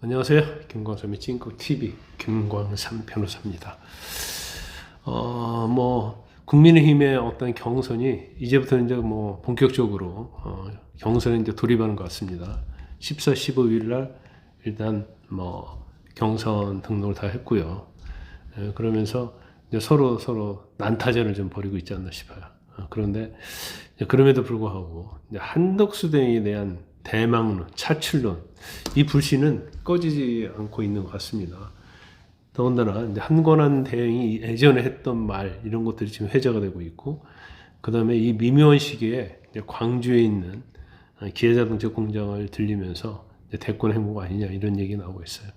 안녕하세요. 김광삼의 찐국TV 김광삼 변호사입니다. 국민의힘의 어떤 경선이 이제부터 이제 본격적으로 경선에 이제 돌입하는 것 같습니다. 14, 15일 날 일단 경선 등록을 다 했고요. 그러면서 이제 서로 난타전을 좀 벌이고 있지 않나 싶어요. 그런데 그럼에도 불구하고 이제 한덕수 대행에 대한 대망론, 차출론, 이 불씨는 꺼지지 않고 있는 것 같습니다. 더군다나 이제 한권한 대행이 예전에 했던 말 이런 것들이 지금 회자가 되고 있고, 그 다음에 이 미묘한 시기에 이제 광주에 있는 기아자동차 공장을 들리면서 이제 대권 행보가 아니냐 이런 얘기 나오고 있어요.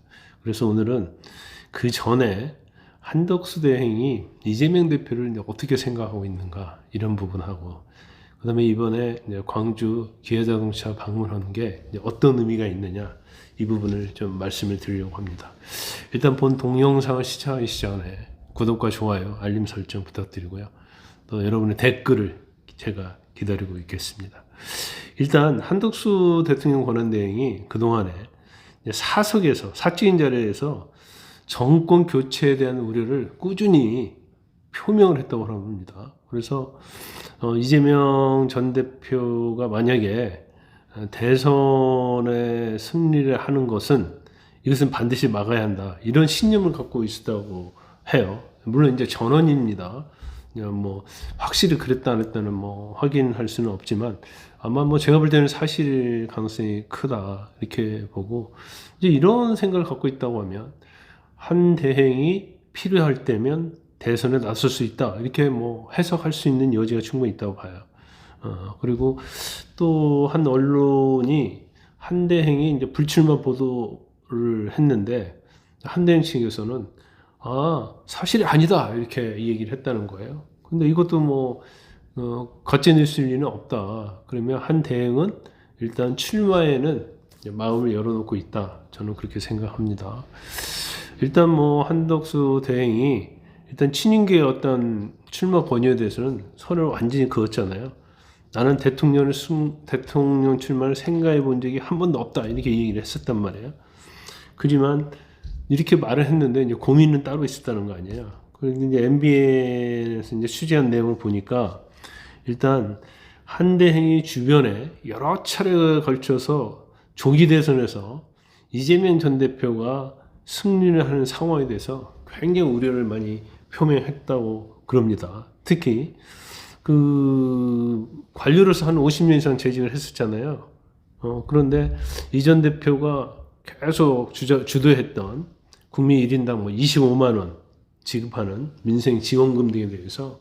그래서 오늘은 그 전에 한덕수 대행이 이재명 대표를 이제 어떻게 생각하고 있는가 이런 부분하고, 그 다음에 이번에 이제 광주 기아자동차 방문하는 게 어떤 의미가 있느냐 이 부분을 좀 말씀을 드리려고 합니다. 일단 본 동영상을 시청하기 전에 구독과 좋아요, 알림 설정 부탁드리고요. 또 여러분의 댓글을 제가 기다리고 있겠습니다. 일단 한덕수 대통령 권한대행이 그동안에 사석에서 사적인 자리에서 정권 교체에 대한 우려를 꾸준히 표명을 했다고 합니다. 그래서 이재명 전 대표가 만약에 대선에 승리를 하는 것은 이것은 반드시 막아야 한다, 이런 신념을 갖고 있었다고 해요. 물론 이제 전언입니다. 확실히 그랬다 안 했다는 확인할 수는 없지만 아마 제가 볼 때는 사실 가능성이 크다 이렇게 보고, 이제 이런 생각을 갖고 있다고 하면 한 대행이 필요할 때면 대선에 나설 수 있다 이렇게 해석할 수 있는 여지가 충분히 있다고 봐요. 그리고 또 한 언론이 한 대행이 이제 불출마 보도를 했는데 한 대행 측에서는 사실이 아니다 이렇게 얘기를 했다는 거예요. 근데 이것도 가짜 뉴스일 리는 없다. 그러면 한 대행은 일단 출마에는 마음을 열어놓고 있다, 저는 그렇게 생각합니다. 일단 한덕수 대행이 일단 친윤계의 어떤 출마 권유에 대해서는 선을 완전히 그었잖아요. 나는 대통령 출마를 생각해 본 적이 한 번도 없다 이렇게 얘기를 했었단 말이에요. 그지만 이렇게 말을 했는데 이제 고민은 따로 있었다는 거 아니에요. 그런데 이제 MBN에서 이제 취재한 내용을 보니까 일단 한 대행이 주변에 여러 차례에 걸쳐서 조기 대선에서 이재명 전 대표가 승리를 하는 상황에 대해서 굉장히 우려를 많이 표명했다고 그럽니다. 특히 그 관료로서 한 50년 이상 재직을 했었잖아요. 그런데 이 전 대표가 계속 주도했던 국민 1인당 25만 원 지급하는 민생 지원금 등에 대해서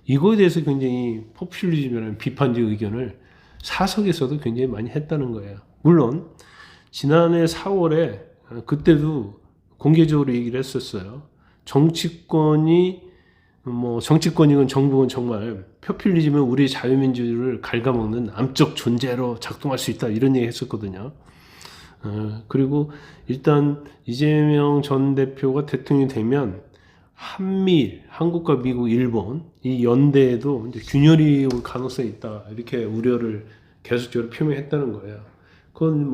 이거에 대해서 굉장히 포퓰리즘이라는 비판적 의견을 사석에서도 굉장히 많이 했다는 거예요. 물론 지난해 4월에 그때도 공개적으로 얘기를 했었어요. 정치권이건 정부건 정말 포퓰리즘은 우리 자유민주를 갉아먹는 암적 존재로 작동할 수 있다 이런 얘기 했었거든요. 그리고 일단 이재명 전 대표가 대통령이 되면 한미일, 한국과 미국, 일본 이 연대에도 이제 균열이 올 가능성이 있다 이렇게 우려를 계속적으로 표명했다는 거예요. 그건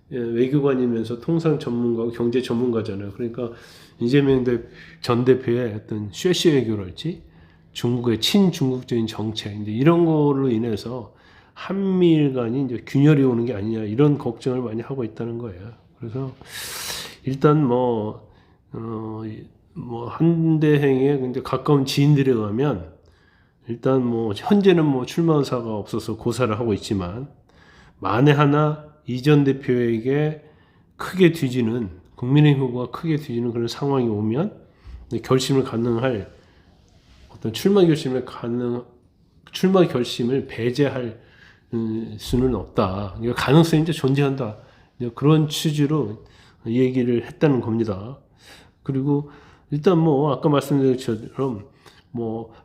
외교관이면서 통상 전문가고 경제 전문가잖아요. 그러니까 이재명 전 대표의 어떤 쉐시 외교랄지 중국의 친중국적인 정책 이제 이런 거로 인해서 한미일 간이 이제 균열이 오는 게 아니냐 이런 걱정을 많이 하고 있다는 거예요. 그래서 일단 한 대행의 이제 가까운 지인들에 의하면 일단 현재는 출마 의사가 없어서 고사를 하고 있지만 만에 하나 이 전 대표에게 크게 뒤지는 국민의힘 후보가 크게 뒤지는 그런 상황이 오면 결심을 가능할 어떤 출마 결심을 배제할 수는 없다. 그러니까 가능성이 이제 존재한다. 그런 취지로 얘기를 했다는 겁니다. 그리고 일단 아까 말씀드린 것처럼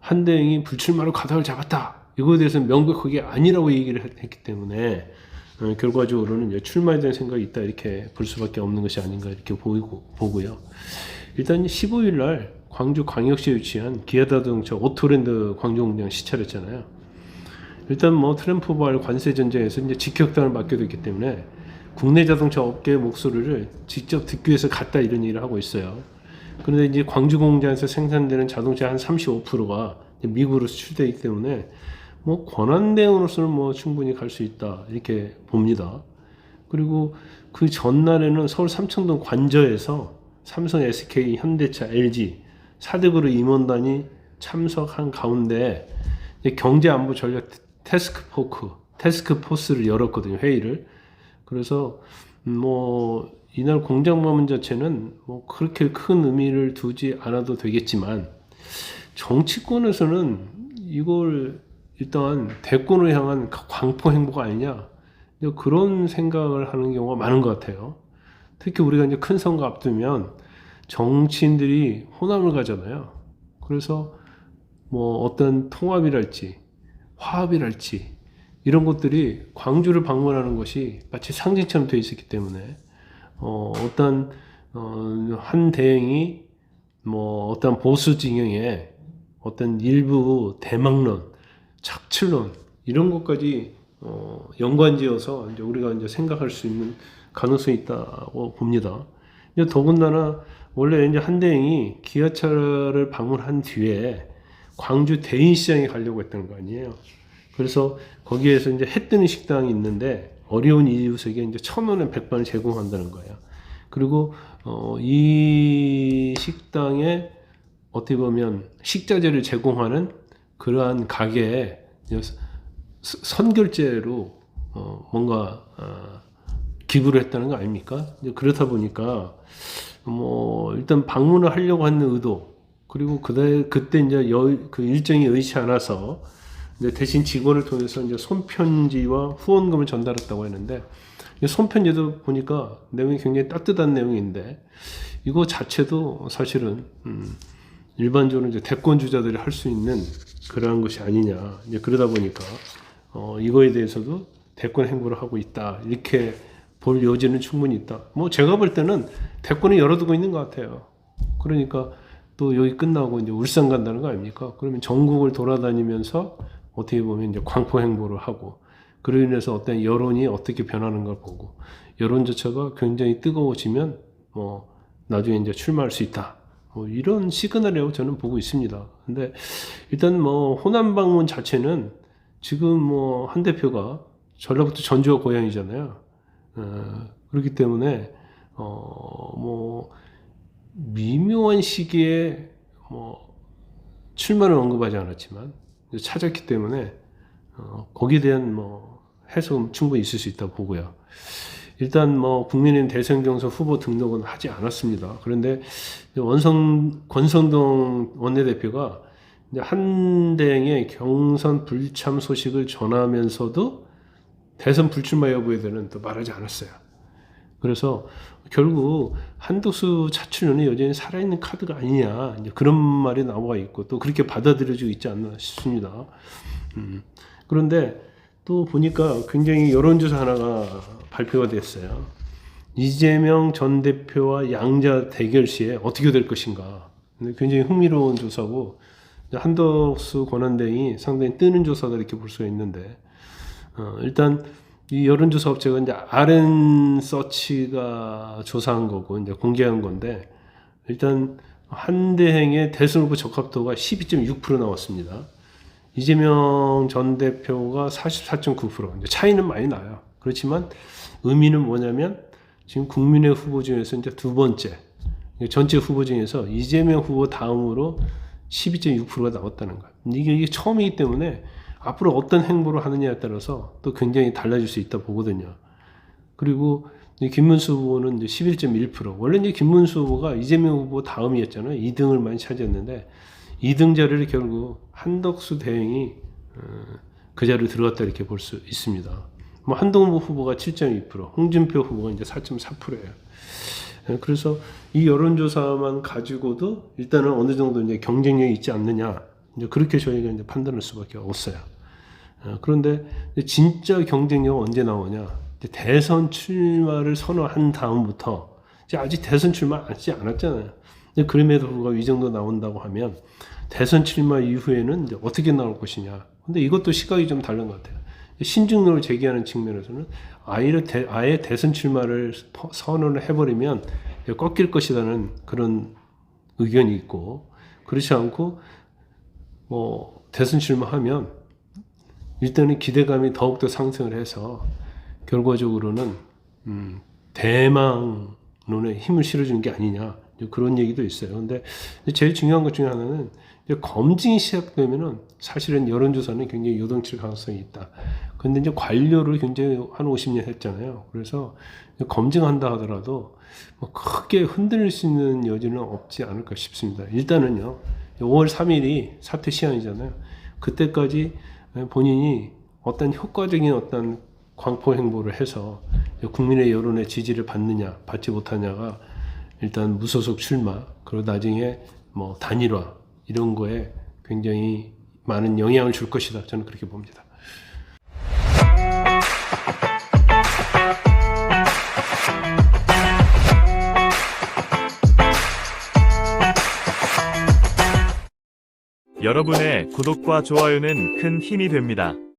한 대행이 불출마로 가닥을 잡았다. 이거에 대해서는 명백하게 아니라고 얘기를 했기 때문에 결과적으로는 출마에 대한 생각이 있다 이렇게 볼 수밖에 없는 것이 아닌가 이렇게 보고요. 일단 15일 날 광주 광역시에 위치한 기아자동차 오토랜드 광주 공장 시찰했잖아요. 일단 트럼프 발 관세 전쟁에서 이제 직격탄을 맞게 됐기 때문에 국내 자동차 업계의 목소리를 직접 듣기 위해서 갔다 이런 얘기를 하고 있어요. 그런데 이제 광주 공장에서 생산되는 자동차 한 35%가 미국으로 수출되기 때문에 뭐 권한대행으로서는 뭐 충분히 갈 수 있다 이렇게 봅니다. 그리고 그 전날에는 서울 삼청동 관저에서 삼성, SK, 현대차, LG 4대 그룹 임원단이 참석한 가운데 경제안보 전략 태스크포스를 열었거든요, 회의를. 그래서 뭐 이날 공장 방문 자체는 뭐 그렇게 큰 의미를 두지 않아도 되겠지만 정치권에서는 이걸 일단 대권을 향한 광포 행보가 아니냐 그런 생각을 하는 경우가 많은 것 같아요. 특히 우리가 이제 큰 선거 앞두면 정치인들이 호남을 가잖아요. 그래서 뭐 어떤 통합이랄지 화합이랄지 이런 것들이 광주를 방문하는 것이 마치 상징처럼 되어 있었기 때문에 어떤 한 대행이 뭐 어떤 보수 진영의 어떤 일부 대망론, 착취론 이런 것까지 연관지어서 이제 우리가 이제 생각할 수 있는 가능성이 있다고 봅니다. 이제 더군다나 원래 이제 한 대행이 기아차를 방문한 뒤에 광주 대인시장에 가려고 했던 거 아니에요. 그래서 거기에서 이제 해 뜨는 식당이 있는데 어려운 이웃에게 이제 1,000원에 백반을 제공한다는 거예요. 그리고 이 식당에 어떻게 보면 식자재를 제공하는 그러한 가게에 선결제로 뭔가 기부를 했다는 거 아닙니까? 그렇다 보니까 뭐 일단 방문을 하려고 하는 의도 그리고 그때 이제 그 일정이 의치 않아서 이제 대신 직원을 통해서 이제 손편지와 후원금을 전달했다고 했는데 손편지도 보니까 내용이 굉장히 따뜻한 내용인데 이거 자체도 사실은 일반적으로 이제 대권 주자들이 할 수 있는 그러한 것이 아니냐. 이제 그러다 보니까 이거에 대해서도 대권 행보를 하고 있다. 이렇게 볼 여지는 충분히 있다. 뭐 제가 볼 때는 대권을 열어두고 있는 것 같아요. 그러니까 또 여기 끝나고 이제 울산 간다는 거 아닙니까? 그러면 전국을 돌아다니면서 어떻게 보면 이제 광포 행보를 하고 그로 인해서 어떤 여론이 어떻게 변하는 걸 보고 여론 자체가 굉장히 뜨거워지면 뭐 나중에 이제 출마할 수 있다. 뭐 이런 시그널이라고 저는 보고 있습니다. 근데 일단 뭐 호남 방문 자체는 지금 뭐 한 대표가 전라북도 전주가 고향이잖아요. 그렇기 때문에 뭐 미묘한 시기에 뭐 출마를 언급하지 않았지만 찾았기 때문에 거기에 대한 뭐 해석은 충분히 있을 수 있다고 보고요. 일단 뭐 국민의힘 대선 경선 후보 등록은 하지 않았습니다. 그런데 권성동 원내대표가 이제 한대행의 경선 불참 소식을 전하면서도 대선 불출마 여부에 대해서는 또 말하지 않았어요. 그래서 결국 한덕수 차출론이 여전히 살아있는 카드가 아니냐 이제 그런 말이 나와 있고 또 그렇게 받아들여지고 있지 않나 싶습니다. 그런데 또 보니까 굉장히 여론조사 하나가 발표가 됐어요. 이재명 전 대표와 양자 대결 시에 어떻게 될 것인가. 굉장히 흥미로운 조사고 한덕수 권한대행이 상당히 뜨는 조사다 이렇게 볼 수가 있는데 일단 이 여론조사 업체가 이제 RN서치가 조사한 거고 이제 공개한 건데 일단 한대행의 대선 후보 적합도가 12.6% 나왔습니다. 이재명 전 대표가 44.9%. 이제 차이는 많이 나요. 그렇지만 의미는 뭐냐면 지금 국민의 후보 중에서 이제 두 번째 전체 후보 중에서 이재명 후보 다음으로 12.6%가 나왔다는 거예요. 이게 처음이기 때문에 앞으로 어떤 행보를 하느냐에 따라서 또 굉장히 달라질 수 있다 보거든요. 그리고 김문수 후보는 이제 11.1%. 원래 이제 김문수 후보가 이재명 후보 다음이었잖아요. 2등을 많이 차지했는데 2등 자리를 결국 한덕수 대행이 그 자리로 들어갔다 이렇게 볼 수 있습니다. 뭐 한동훈 후보가 7.2%, 홍준표 후보가 이제 4.4%예요. 그래서 이 여론조사만 가지고도 일단은 어느 정도 이제 경쟁력이 있지 않느냐. 이제 그렇게 저희가 이제 판단할 수밖에 없어요. 그런데 진짜 경쟁력은 언제 나오냐? 대선 출마를 선언한 다음부터 이제 아직 대선 출마하지 않았잖아요. 그럼에도 불구하고 이 정도 나온다고 하면 대선 출마 이후에는 이제 어떻게 나올 것이냐. 근데 이것도 시각이 좀 다른 것 같아요. 신중론을 제기하는 측면에서는 아예 대선 출마를 선언을 해버리면 꺾일 것이라는 그런 의견이 있고, 그렇지 않고 뭐 대선 출마하면 일단은 기대감이 더욱더 상승을 해서 결과적으로는 대망론에 힘을 실어주는 게 아니냐, 그런 얘기도 있어요. 근데 제일 중요한 것 중에 하나는 이제 검증이 시작되면은 사실은 여론조사는 굉장히 요동칠 가능성이 있다. 근데 이제 관료를 굉장히 한 50년 했잖아요. 그래서 검증한다 하더라도 뭐 크게 흔들릴 수 있는 여지는 없지 않을까 싶습니다. 일단은요, 5월 3일이 사퇴 시한이잖아요. 그때까지 본인이 어떤 효과적인 어떤 광포 행보를 해서 국민의 여론의 지지를 받느냐, 받지 못하냐가 일단 무소속 출마, 그리고 나중에 뭐 단일화 이런 거에 굉장히 많은 영향을 줄 것이다. 저는 그렇게 봅니다. 여러분의 구독과 좋아요는 큰 힘이 됩니다.